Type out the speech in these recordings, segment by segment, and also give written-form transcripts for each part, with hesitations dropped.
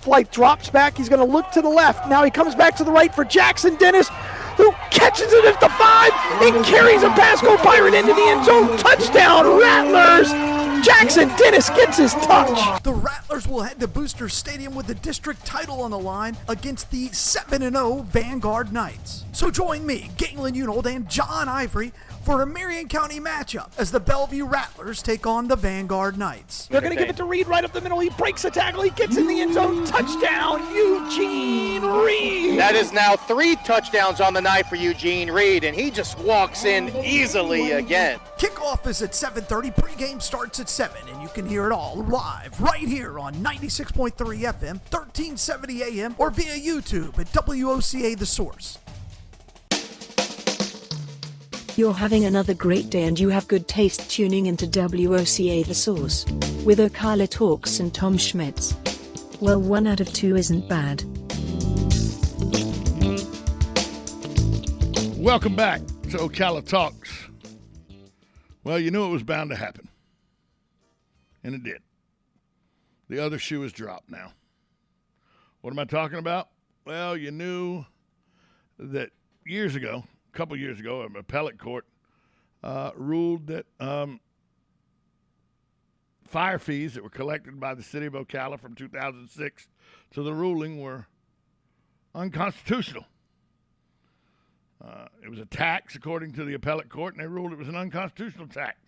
flight, drops back. He's going to look to the left. Now he comes back to the right for Jackson Dennis, who catches it at the 5 and carries a Pasco Pirate into the end zone. Touchdown, Rattlers! Jackson Dennis gets his touch. The Rattlers will head to Booster Stadium with the district title on the line against the 7-0 Vanguard Knights. So join me, Galen Unold, and John Ivory for a Marion County matchup as the Bellevue Rattlers take on the Vanguard Knights. They're going to give it to Reed right up the middle. He breaks a tackle. He gets in the end zone. Touchdown, Eugene Reed. That is now 3 touchdowns on the night for Eugene Reed, and he just walks in easily again. Kickoff is at 7:30. Pregame starts at 7, and you can hear it all live right here on 96.3 FM, 1370 AM, or via YouTube at WOCA The Source. You're having another great day and you have good taste tuning into WOCA The Source with Ocala Talks and Tom Schmitz. Well, 1 out of 2 isn't bad. Welcome back to Ocala Talks. Well, you knew it was bound to happen. And it did. The other shoe is dropped now. What am I talking about? Well, you knew that a couple years ago, an appellate court ruled that fire fees that were collected by the city of Ocala from 2006 to the ruling were unconstitutional. It was a tax, according to the appellate court, and they ruled it was an unconstitutional tax.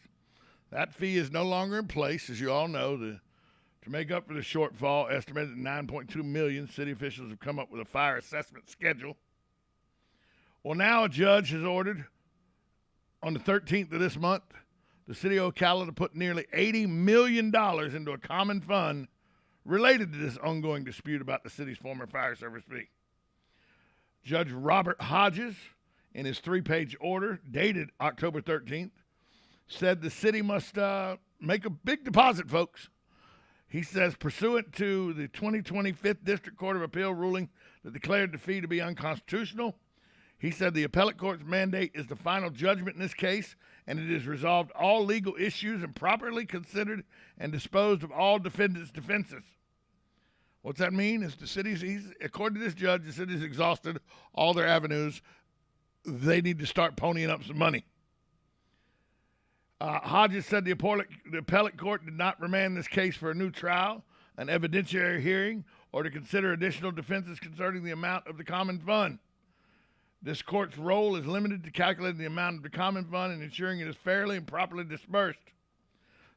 That fee is no longer in place, as you all know. To make up for the shortfall, estimated at $9.2 million, city officials have come up with a fire assessment schedule. Well, now a judge has ordered on the 13th of this month the city of Ocala to put nearly $80 million into a common fund related to this ongoing dispute about the city's former fire service fee. Judge Robert Hodges, in his 3-page order dated October 13th, said the city must make a big deposit, folks. He says, pursuant to the 2020 5th District Court of Appeal ruling that declared the fee to be unconstitutional, he said the appellate court's mandate is the final judgment in this case, and it has resolved all legal issues and properly considered and disposed of all defendants' defenses. What's that mean? Is according to this judge, the city's exhausted all their avenues. They need to start ponying up some money. Hodges said the appellate court did not remand this case for a new trial, an evidentiary hearing, or to consider additional defenses concerning the amount of the common fund. This court's role is limited to calculating the amount of the common fund and ensuring it is fairly and properly dispersed.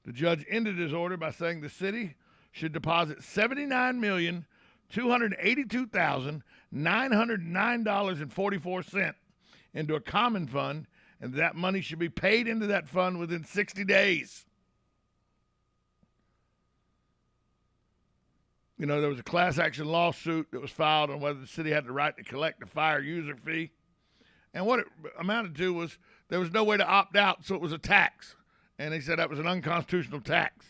The judge ended his order by saying the city should deposit $79,282,909.44 into a common fund, and that money should be paid into that fund within 60 days. You know, there was a class action lawsuit that was filed on whether the city had the right to collect the fire user fee. And what it amounted to was there was no way to opt out, so it was a tax. And they said that was an unconstitutional tax.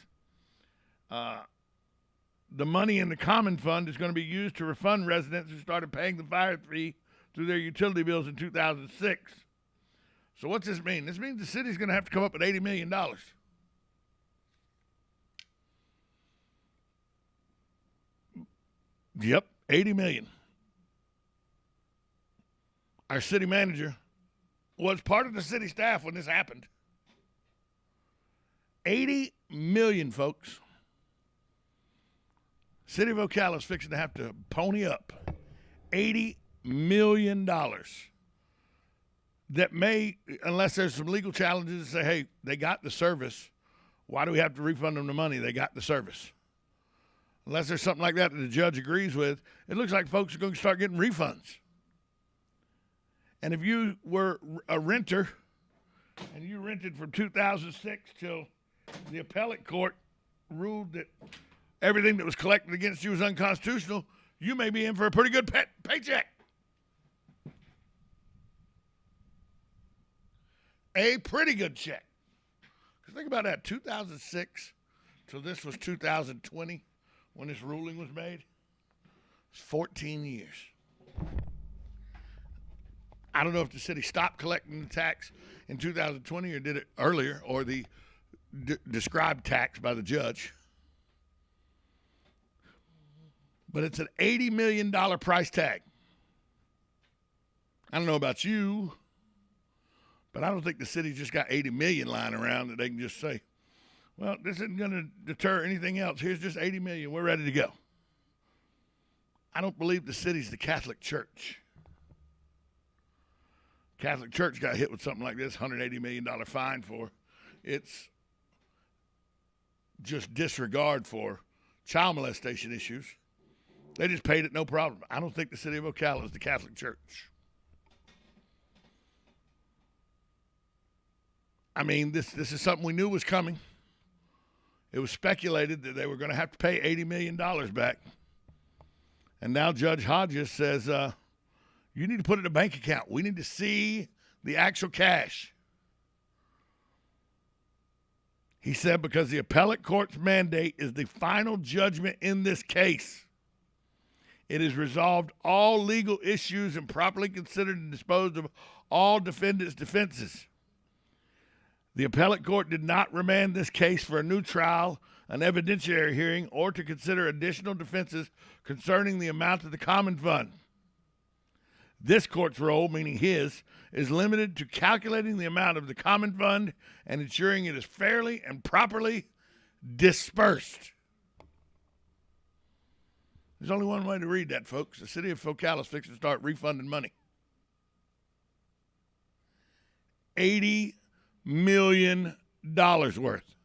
The money in the common fund is going to be used to refund residents who started paying the fire fee through their utility bills in 2006. So what's this mean? This means the city's going to have to come up with $80 million. Yep, $80 million. Our city manager was part of the city staff when this happened. $80 million, folks. City of Ocala is fixing to have to pony up $80 million. That may, unless there's some legal challenges, say, hey, they got the service. Why do we have to refund them the money? They got the service. Unless there's something like that that the judge agrees with, it looks like folks are going to start getting refunds. And if you were a renter and you rented from 2006 till the appellate court ruled that everything that was collected against you was unconstitutional, you may be in for a pretty good paycheck. A pretty good check. Because think about that, 2006 till this was 2020 when this ruling was made. It's 14 years. I don't know if the city stopped collecting the tax in 2020 or did it earlier, or the described tax by the judge. but it's an $80 million price tag. I don't know about you, but I don't think the city just got $80 million lying around that they can just say, well, this isn't going to deter anything else. Here's just $80 million. We're ready to go. I don't believe the city's the Catholic Church. Catholic Church got hit with something like this, $180 million fine for its just disregard for child molestation issues. They just paid it, no problem. I don't think the city of Ocala is the Catholic Church. I mean, this is something we knew was coming. It was speculated that they were going to have to pay $80 million back. And now Judge Hodges says, you need to put it in a bank account. We need to see the actual cash. He said because the appellate court's mandate is the final judgment in this case. It has resolved all legal issues and properly considered and disposed of all defendants' defenses. The appellate court did not remand this case for a new trial, an evidentiary hearing, or to consider additional defenses concerning the amount of the common fund. This court's role, meaning his, is limited to calculating the amount of the common fund and ensuring it is fairly and properly dispersed. There's only one way to read that, folks. The city of Ocala is fixing to start refunding money. $80 million worth.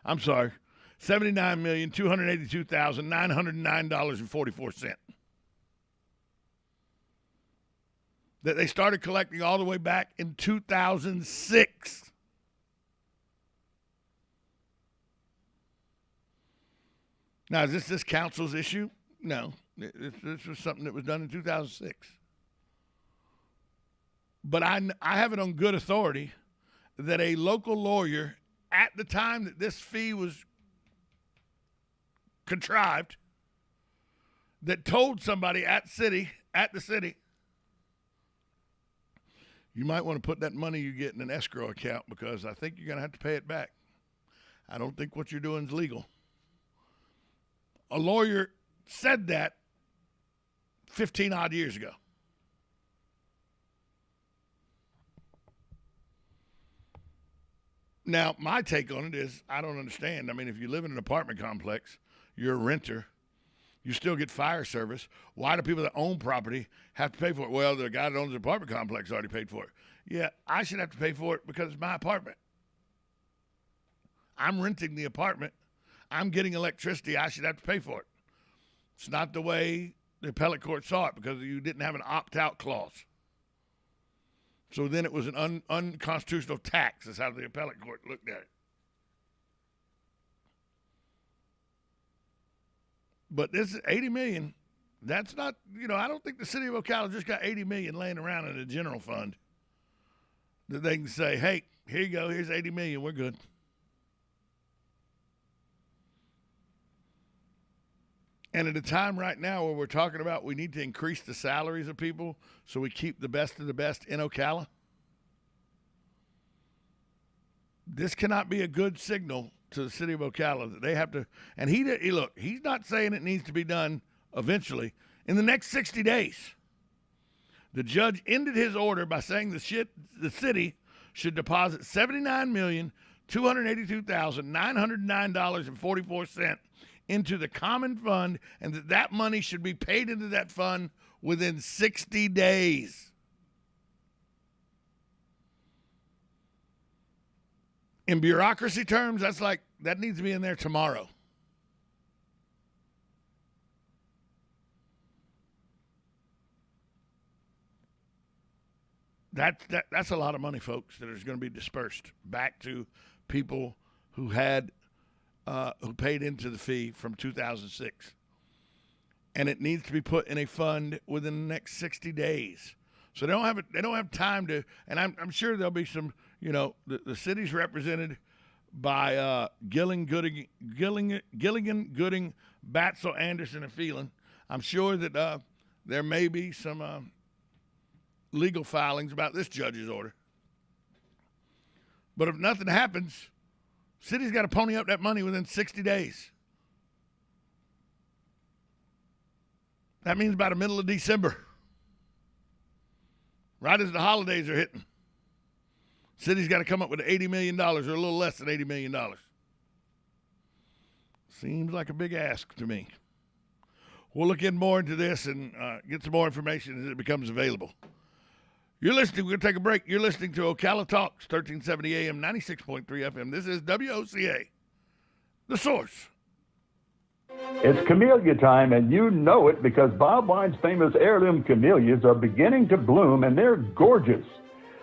I'm sorry, $79,282,909.44. That they started collecting all the way back in 2006. Now, is this council's issue? No. This was something that was done in 2006. But I have it on good authority that a local lawyer, at the time that this fee was contrived, that told somebody at the city, you might want to put that money you get in an escrow account because I think you're going to have to pay it back. I don't think what you're doing is legal. A lawyer said that 15 odd years ago. Now, my take on it is I don't understand. I mean, if you live in an apartment complex, you're a renter, you still get fire service. Why do people that own property have to pay for it? Well, the guy that owns the apartment complex already paid for it. Yeah, I should have to pay for it because it's my apartment. I'm renting the apartment. I'm getting electricity. I should have to pay for it. It's not the way the appellate court saw it because you didn't have an opt-out clause. So then it was an unconstitutional tax. That's how the appellate court looked at it. But this is $80 million. That's not, I don't think the city of Ocala just got $80 million laying around in a general fund that they can say, hey, here you go, here's $80 million, we're good. And at a time right now where we're talking about we need to increase the salaries of people so we keep the best of the best in Ocala, this cannot be a good signal to the city of Ocala that they have to. And look, he's not saying it needs to be done eventually. In the next 60 days, the judge ended his order by saying the city should deposit $79,282,909.44 into the common fund, and that money should be paid into that fund within 60 days. In bureaucracy terms, that needs to be in there tomorrow. That's a lot of money, folks, that is going to be dispersed back to people who paid into the fee from 2006. And it needs to be put in a fund within the next 60 days. So they don't have time to, and I'm sure there'll be some, the city's represented by Gilligan, Gooding, Batzel, Anderson, and Phelan. I'm sure that there may be some legal filings about this judge's order. But if nothing happens, city's got to pony up that money within 60 days. That means by the middle of December, right as the holidays are hitting, city's got to come up with $80 million or a little less than $80 million. Seems like a big ask to me. We'll look in more into this and get some more information as it becomes available. You're listening. We're going to take a break. You're listening to Ocala Talks, 1370 AM, 96.3 FM. This is WOCA, The Source. It's camellia time, and you know it because Bob Wine's famous heirloom camellias are beginning to bloom, and they're gorgeous.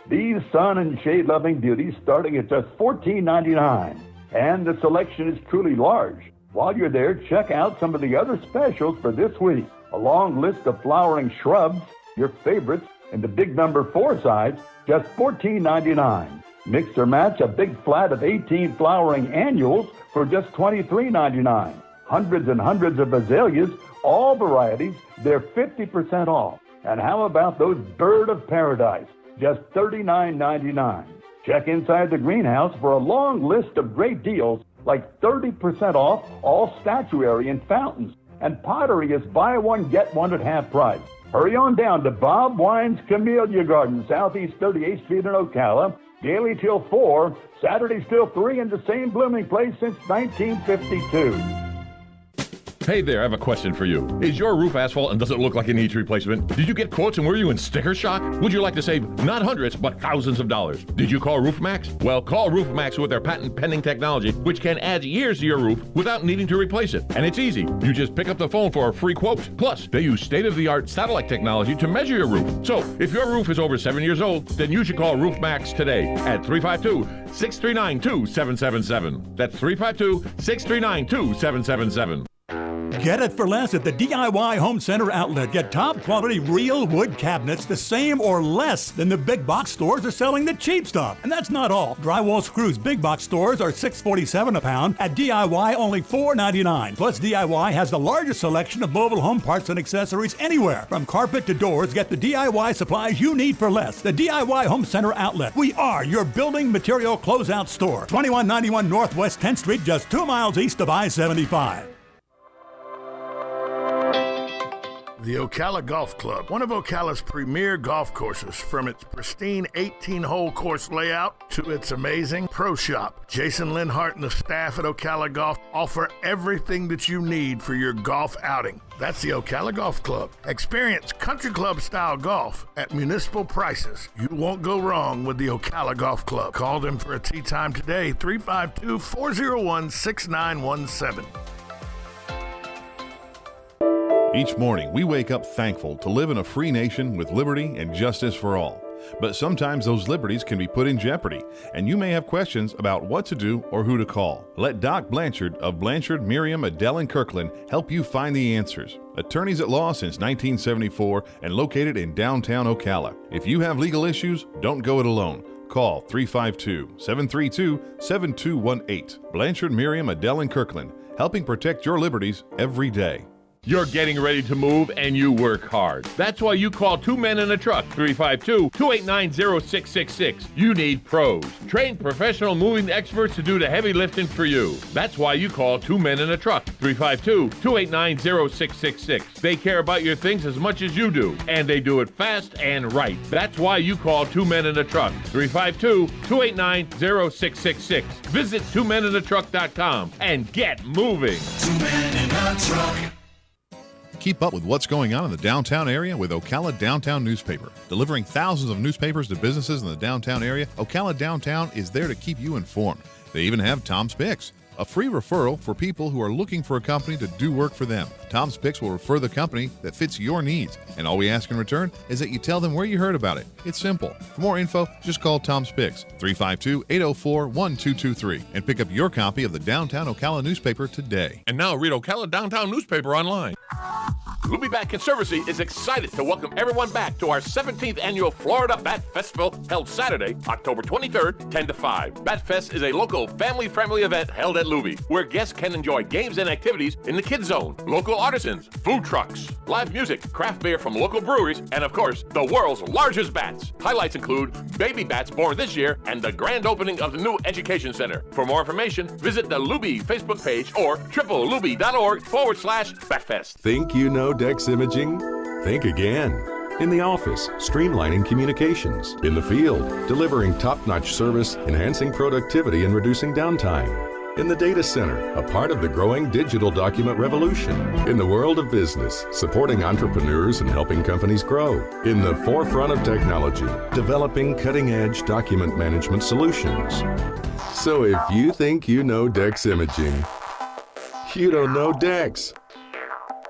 These sun and shade-loving beauties starting at just $14.99, and the selection is truly large. While you're there, check out some of the other specials for this week. A long list of flowering shrubs, your favorites, in the big number 4 size, just $14.99. Mix or match a big flat of 18 flowering annuals for just $23.99. Hundreds and hundreds of azaleas, all varieties, they're 50% off. And how about those bird of paradise? Just $39.99. Check inside the greenhouse for a long list of great deals, like 30% off all statuary and fountains. And pottery is buy one, get one at half price. Hurry on down to Bob Wine's Camellia Garden, Southeast 38th Street in Ocala. Daily till 4, Saturdays till 3 in the same blooming place since 1952. Hey there, I have a question for you. Is your roof asphalt and does it look like it needs replacement? Did you get quotes and were you in sticker shock? Would you like to save not hundreds, but thousands of dollars? Did you call RoofMax? Well, call RoofMax with their patent-pending technology, which can add years to your roof without needing to replace it. And it's easy. You just pick up the phone for a free quote. Plus, they use state-of-the-art satellite technology to measure your roof. So, if your roof is over 7 years old, then you should call RoofMax today at 352-639-2777. That's 352-639-2777. Get it for less at the DIY Home Center outlet. Get top quality real wood cabinets the same or less than the big box stores are selling the cheap stuff. And that's not all. Drywall screws big box stores are $6.47 a pound. At DIY only $4.99. Plus DIY has the largest selection of mobile home parts and accessories anywhere. From carpet to doors, get the DIY supplies you need for less. The DIY Home Center outlet. We are your building material closeout store. 2191 Northwest 10th Street, just 2 miles east of I-75. The Ocala Golf Club, one of Ocala's premier golf courses, from its pristine 18-hole course layout to its amazing pro shop. Jason Linhart and the staff at Ocala Golf offer everything that you need for your golf outing. That's the Ocala Golf Club. Experience country club style golf at municipal prices. You won't go wrong with the Ocala Golf Club. Call them for a tee time today, 352-401-6917. Each morning, we wake up thankful to live in a free nation with liberty and justice for all. But sometimes those liberties can be put in jeopardy, and you may have questions about what to do or who to call. Let Doc Blanchard of Blanchard, Miriam, Adele, and Kirkland help you find the answers. Attorneys at law since 1974 and located in downtown Ocala. If you have legal issues, don't go it alone. Call 352-732-7218. Blanchard, Miriam, Adele, and Kirkland, helping protect your liberties every day. You're getting ready to move and you work hard. That's why you call Two Men in a Truck, 352-289-0666. You need pros. Trained professional moving experts to do the heavy lifting for you. That's why you call Two Men in a Truck, 352-289-0666. They care about your things as much as you do, and they do it fast and right. That's why you call Two Men in a Truck, 352-289-0666. Visit twomeninatruck.com and get moving. Two Men in a Truck. Keep up with what's going on in the downtown area with Ocala Downtown Newspaper. Delivering thousands of newspapers to businesses in the downtown area, Ocala Downtown is there to keep you informed. They even have Tom's Picks, a free referral for people who are looking for a company to do work for them. Tom's Picks will refer the company that fits your needs, and all we ask in return is that you tell them where you heard about it. It's simple. For more info, just call Tom's Picks, 352-804-1223, and pick up your copy of the Downtown Ocala newspaper today. And now read Ocala Downtown Newspaper online. Luby Bat Conservancy is excited to welcome everyone back to our 17th annual Florida Bat Festival held Saturday, October 23rd, 10 to 5. Bat Fest is a local family-friendly event held at Luby, where guests can enjoy games and activities in the kids zone, local artisans, food trucks, live music, craft beer from local breweries, and of course, the world's largest bats. Highlights include baby bats born this year and the grand opening of the new Education Center. For more information, visit the Luby Facebook page or www.luby.org/Batfest. Think you know Dex Imaging? Think again. In the office, streamlining communications. In the field, delivering top-notch service, enhancing productivity and reducing downtime. In the data center, a part of the growing digital document revolution. In the world of business, supporting entrepreneurs and helping companies grow. In the forefront of technology, developing cutting-edge document management solutions. So if you think you know Dex Imaging, you don't know Dex.